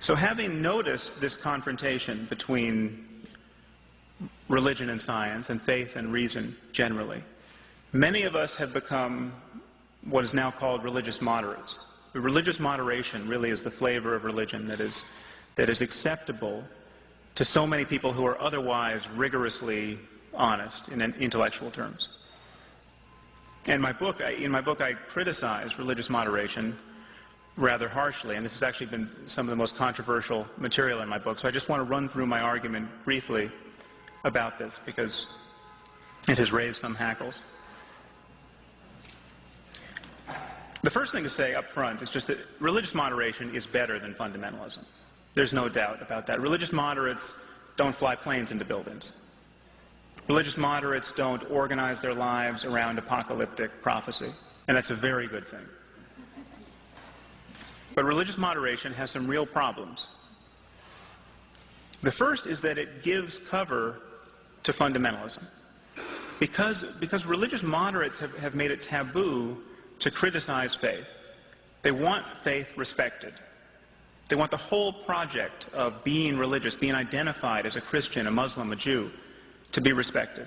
So having noticed this confrontation between religion and science, and faith and reason generally, many of us have become what is now called religious moderates. The religious moderation really is the flavor of religion that is acceptable to so many people who are otherwise rigorously honest in intellectual terms. And in my book, I criticize religious moderation rather harshly, and this has actually been some of the most controversial material in my book. So I just want to run through my argument briefly about this because it has raised some hackles. The first thing to say up front is just that religious moderation is better than fundamentalism. There's no doubt about that. Religious moderates don't fly planes into buildings. Religious moderates don't organize their lives around apocalyptic prophecy, and that's a very good thing. But religious moderation has some real problems. The first is that it gives cover to fundamentalism. Because religious moderates have made it taboo to criticize faith. They want faith respected. They want the whole project of being religious, being identified as a Christian, a Muslim, a Jew, to be respected.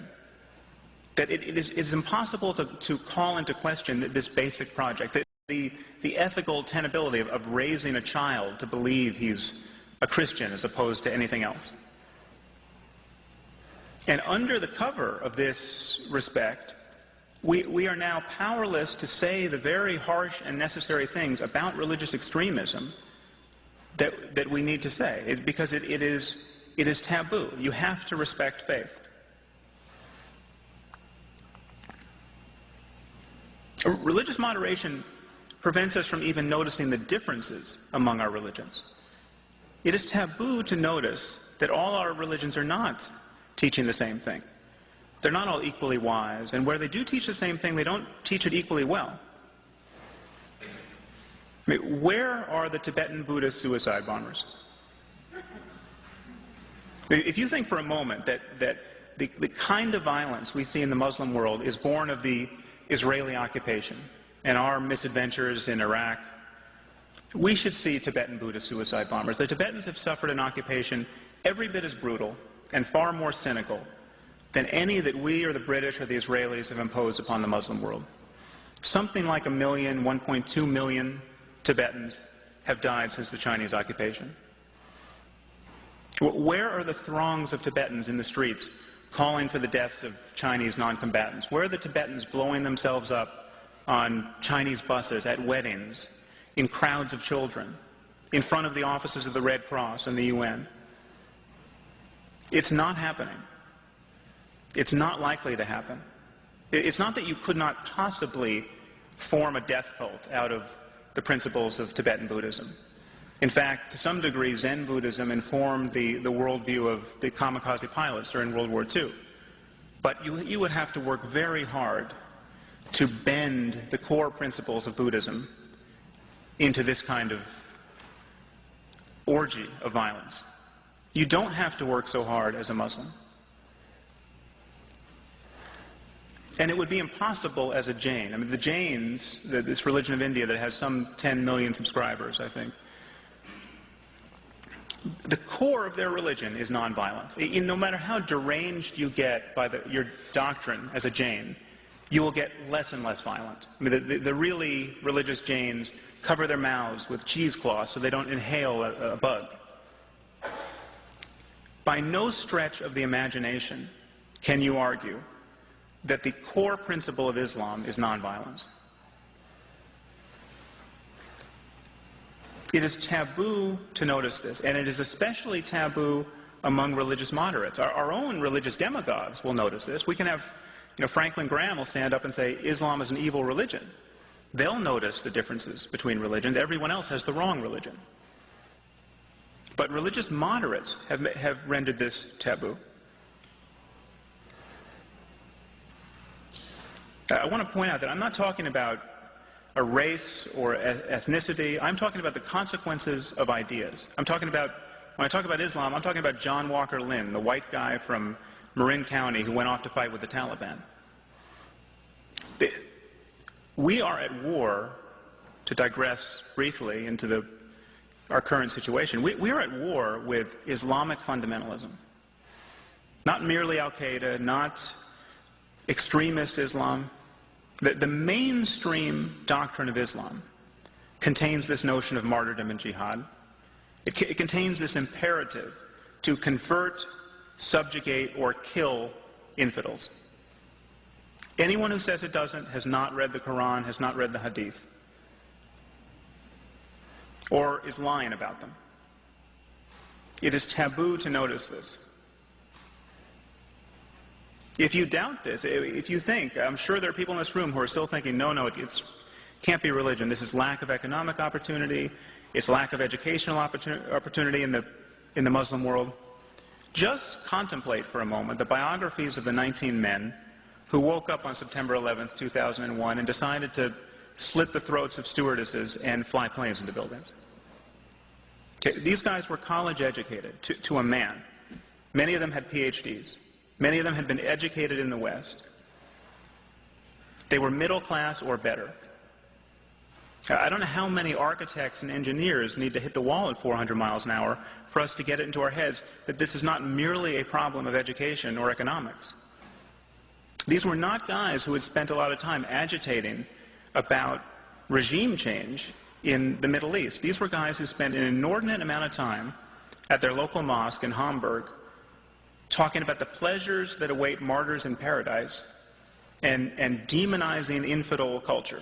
That it is impossible to call into question this basic project, that the ethical tenability of raising a child to believe he's a Christian as opposed to anything else. And under the cover of this respect, we are now powerless to say the very harsh and necessary things about religious extremism that we need to say, because it is taboo. You have to respect faith. Religious moderation prevents us from even noticing the differences among our religions. It is taboo to notice that all our religions are not teaching the same thing. They're not all equally wise, and where they do teach the same thing, they don't teach it equally well. I mean, where are the Tibetan Buddhist suicide bombers? If you think for a moment that the kind of violence we see in the Muslim world is born of the Israeli occupation and our misadventures in Iraq, we should see Tibetan Buddhist suicide bombers. The Tibetans have suffered an occupation every bit as brutal and far more cynical than any that we or the British or the Israelis have imposed upon the Muslim world. Something like 1 million, 1.2 million Tibetans have died since the Chinese occupation. Where are the throngs of Tibetans in the streets calling for the deaths of Chinese non-combatants? Where are the Tibetans blowing themselves up on Chinese buses, at weddings, in crowds of children, in front of the offices of the Red Cross and the UN? It's not happening. It's not likely to happen. It's not that you could not possibly form a death cult out of the principles of Tibetan Buddhism. In fact, to some degree, Zen Buddhism informed the worldview of the kamikaze pilots during World War II. But you would have to work very hard to bend the core principles of Buddhism into this kind of orgy of violence. You don't have to work so hard as a Muslim. And it would be impossible as a Jain. I mean, the Jains, this religion of India that has some 10 million subscribers, I think, the core of their religion is nonviolence. No matter how deranged you get by your doctrine as a Jain, you will get less and less violent. I mean, the really religious Jains cover their mouths with cheesecloths so they don't inhale a bug. By no stretch of the imagination can you argue that the core principle of Islam is nonviolence. It is taboo to notice this, and it is especially taboo among religious moderates. Our own religious demagogues will notice this. We can have, Franklin Graham will stand up and say, Islam is an evil religion. They'll notice the differences between religions. Everyone else has the wrong religion. But religious moderates have rendered this taboo. I want to point out that I'm not talking about a race or ethnicity. I'm talking about the consequences of ideas. When I talk about Islam, I'm talking about John Walker Lynn, the white guy from Marin County who went off to fight with the Taliban. We are at war, to digress briefly into the our current situation. We are at war with Islamic fundamentalism. Not merely Al-Qaeda, not extremist Islam. The mainstream doctrine of Islam contains this notion of martyrdom and jihad. It contains this imperative to convert, subjugate, or kill infidels. Anyone who says it doesn't has not read the Quran, has not read the Hadith, or is lying about them. It is taboo to notice this. If you doubt this, if you think, I'm sure there are people in this room who are still thinking, no, it can't be religion. This is lack of economic opportunity. It's lack of educational opportunity in the Muslim world. Just contemplate for a moment the biographies of the 19 men who woke up on September 11th, 2001 and decided to slit the throats of stewardesses and fly planes into buildings. Okay, these guys were college educated to a man. Many of them had PhDs. Many of them had been educated in the West. They were middle class or better. I don't know how many architects and engineers need to hit the wall at 400 miles an hour for us to get it into our heads that this is not merely a problem of education or economics. These were not guys who had spent a lot of time agitating about regime change in the Middle East. These were guys who spent an inordinate amount of time at their local mosque in Hamburg talking about the pleasures that await martyrs in paradise and demonizing infidel culture.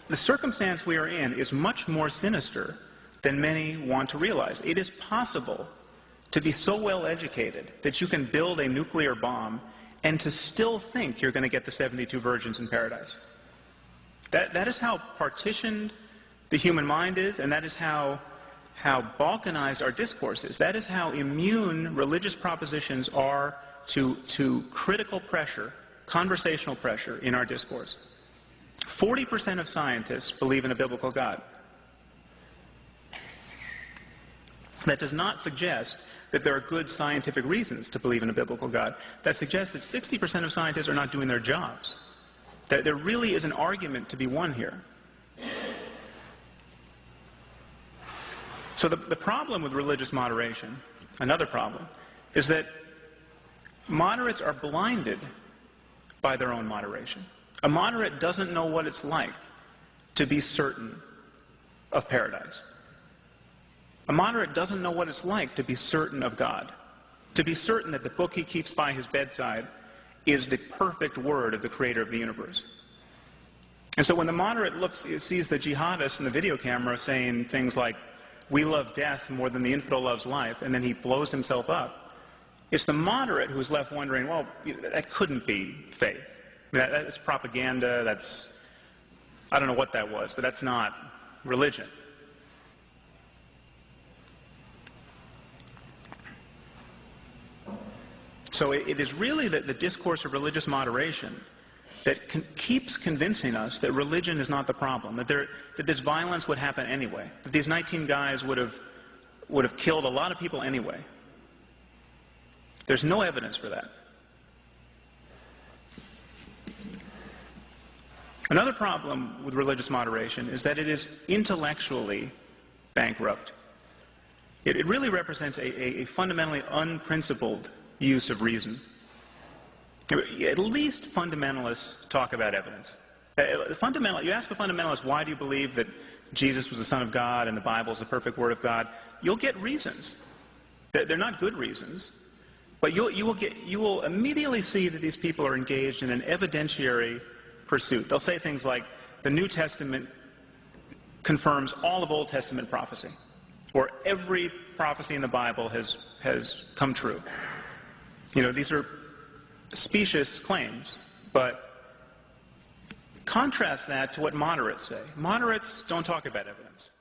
The circumstance we are in is much more sinister than many want to realize. It is possible to be so well educated that you can build a nuclear bomb and to still think you're going to get the 72 virgins in paradise. That is how partitioned the human mind is, and that is how balkanized our discourse is. That is how immune religious propositions are to critical pressure, conversational pressure in our discourse. 40% of scientists believe in a biblical God. That does not suggest that there are good scientific reasons to believe in a biblical God. That suggests that 60% of scientists are not doing their jobs. That there really is an argument to be won here. So the problem with religious moderation, another problem, is that moderates are blinded by their own moderation. A moderate doesn't know what it's like to be certain of paradise. A moderate doesn't know what it's like to be certain of God, to be certain that the book he keeps by his bedside is the perfect word of the creator of the universe. And so when the moderate sees the jihadist in the video camera saying things like, "We love death more than the infidel loves life," and then he blows himself up, it's the moderate who's left wondering, well, that couldn't be faith. That's propaganda, I don't know what that was, but that's not religion. So it is really the discourse of religious moderation that keeps convincing us that religion is not the problem, that this violence would happen anyway, that these 19 guys would have killed a lot of people anyway. There's no evidence for that. Another problem with religious moderation is that it is intellectually bankrupt. It really represents a fundamentally unprincipled use of reason. At least fundamentalists talk about evidence. You ask a fundamentalist, why do you believe that Jesus was the Son of God and the Bible is the perfect Word of God? You'll get reasons. They're not good reasons, but you will immediately see that these people are engaged in an evidentiary pursuit. They'll say things like, the New Testament confirms all of Old Testament prophecy, or every prophecy in the Bible has come true. These are specious claims, but contrast that to what moderates say. Moderates don't talk about evidence.